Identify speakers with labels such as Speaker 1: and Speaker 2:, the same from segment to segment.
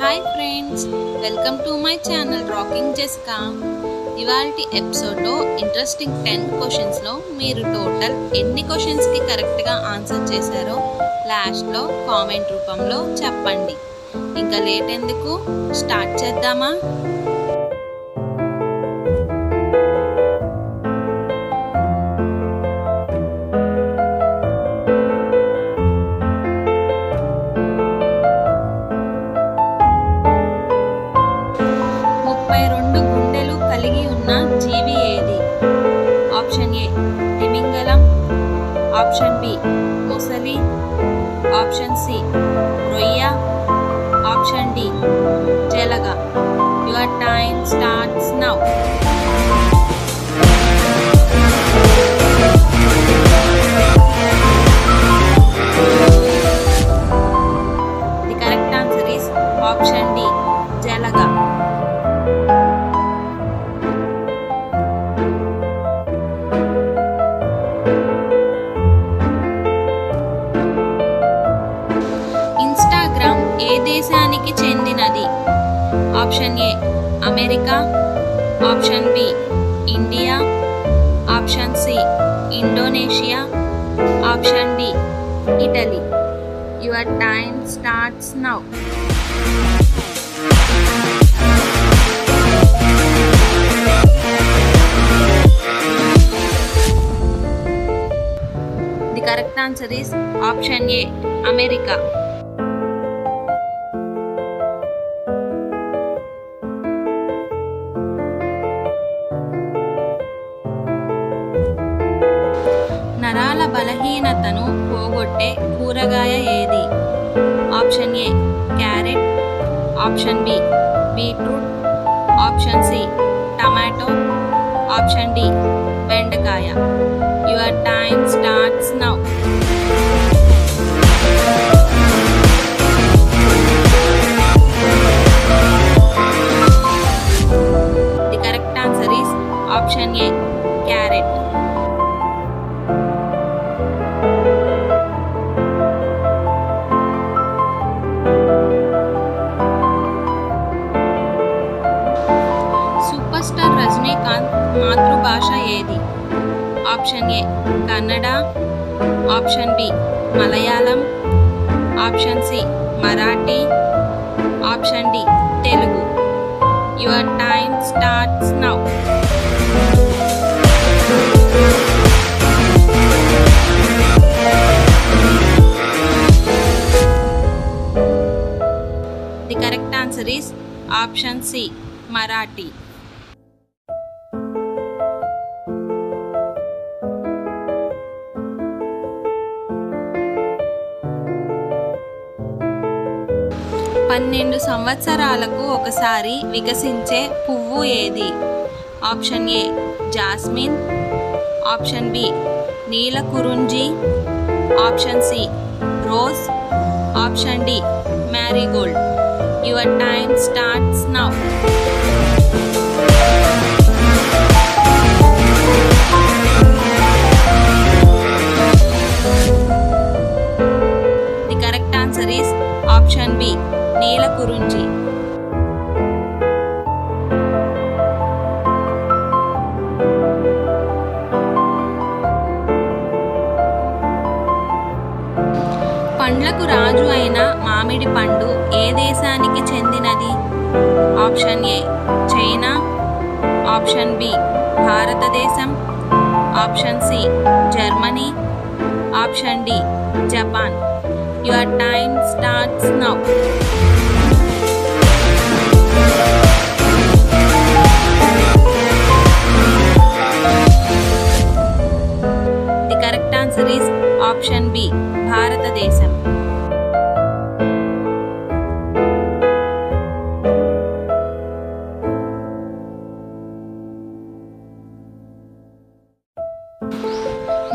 Speaker 1: Hi friends, welcome to my channel rocking Jessica. ఇవాల్టి ఎపిసోడ్లో interesting 10 క్వశ్చన్స్లో మీరు టోటల్ ఎన్ని క్వశ్చన్స్కి కరెక్ట్గా ఆన్సర్ చేశారో లాస్ట్లో కామెంట్ రూపంలో చెప్పండి. ఇంకా లేట్ ఎందుకు, స్టార్ట్ చేద్దామా? జీవి ఏది? ఆప్షన్ ఏ తిమింగలం, ఆప్షన్ బి మొసలి, ఆప్షన్ సి రొయ్య, ఆప్షన్ డి జలగ. Your time starts now. The correct answer is option D జలగ. ఏ దేశానికి చెందినది? Option A America, option B India, option C Indonesia, option D Italy. Your time starts now. The correct answer is option A America. నరాల బలహీనతను పోగొట్టే కూరగాయ ఏది? Option A carrot, option B beetroot, option C tomato, option D బెండకాయ. Your time starts now. The correct answer is option A carrot. Super star Rajinikanth మాతృభాష ఏది? Option A Kannada, option B Malayalam, option C Marathi, option D Telugu. Your time starts now. The correct answer is option C Marathi. పన్నెండు సంవత్సరాలకు ఒకసారి వికసించే పువ్వు ఏది? Option A jasmine, option B Neelakurinji, option C rose, option D marigold. Your time starts now. The correct answer is option B Neelakurinji. పండ్లకు రాజు అయిన మామిడి పండు ఏ దేశానికి చెందినది? Option A China, option B Bharatadesam, option C Germany, option D Japan. Your time starts now. The correct answer is option B Bharatadesam.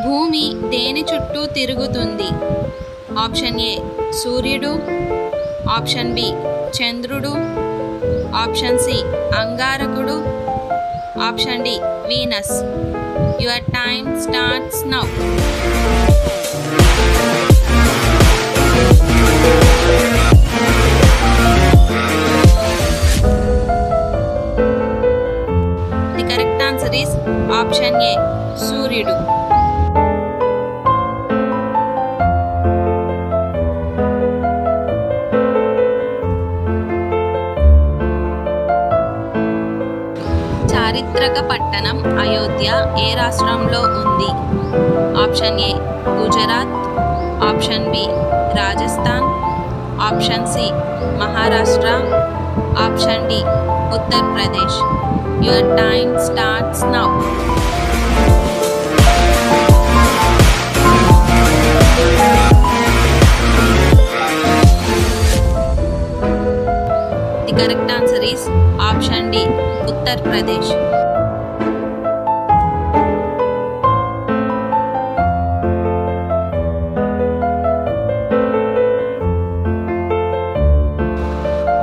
Speaker 1: భూమి దేని చుట్టూ తిరుగుతుంది? ఆప్షన్ ఏ సూర్యుడు, ఆప్షన్ బి చంద్రుడు, ఆప్షన్ సి అంగారకుడు, option D Venus. Your time starts now. చారిత్రక పట్టణం అయోధ్య ఏ రాష్ట్రంలో ఉంది? Option A Gujarat, option B Rajasthan, option C Maharashtra, option D Uttar Pradesh. Your time starts now. The correct answer is option D, Uttar Pradesh.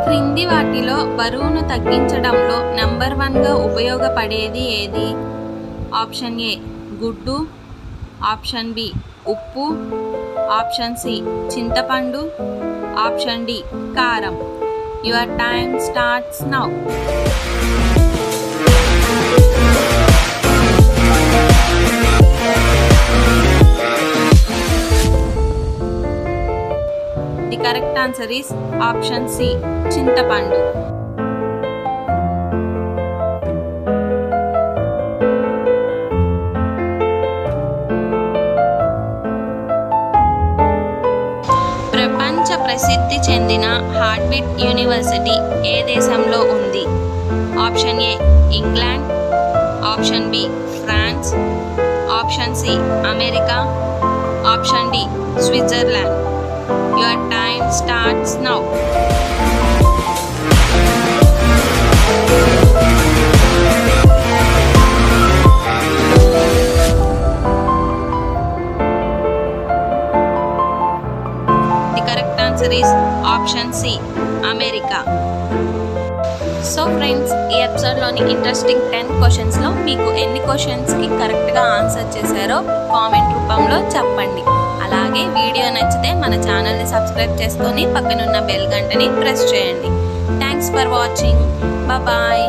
Speaker 1: క్రింది వాటిలో బరువును తగ్గించడంలో నంబర్ 1గా ఉపయోగపడేది ఏది? ఆప్షన్ ఏ గుడ్డు, ఆప్షన్ బి ఉప్పు, ఆప్షన్ సి చింతపండు, ఆప్షన్ డి కారం. Your time starts now. The correct answer is option C, చింతపండు. ప్రపంచ ప్రసిద్ధి చెందిన హార్ట్బీట్ యూనివర్సిటీ ఏ దేశంలో ఉంది? Option A England, option B France, option C America, option D Switzerland. Your time starts now. Option C America. So friends, ఈ ఎపిసోడ్లోని interesting 10 క్వశ్చన్స్లో మీకు ఎన్ని క్వశ్చన్స్కి కరెక్ట్గా ఆన్సర్ చేశారో కామెంట్ రూపంలో చెప్పండి. అలాగే వీడియో నచ్చితే మన ఛానల్ని సబ్స్క్రైబ్ చేసుకొని పక్కనున్న బెల్ గంటని ప్రెస్ చేయండి. Thanks for watching. బాయ్.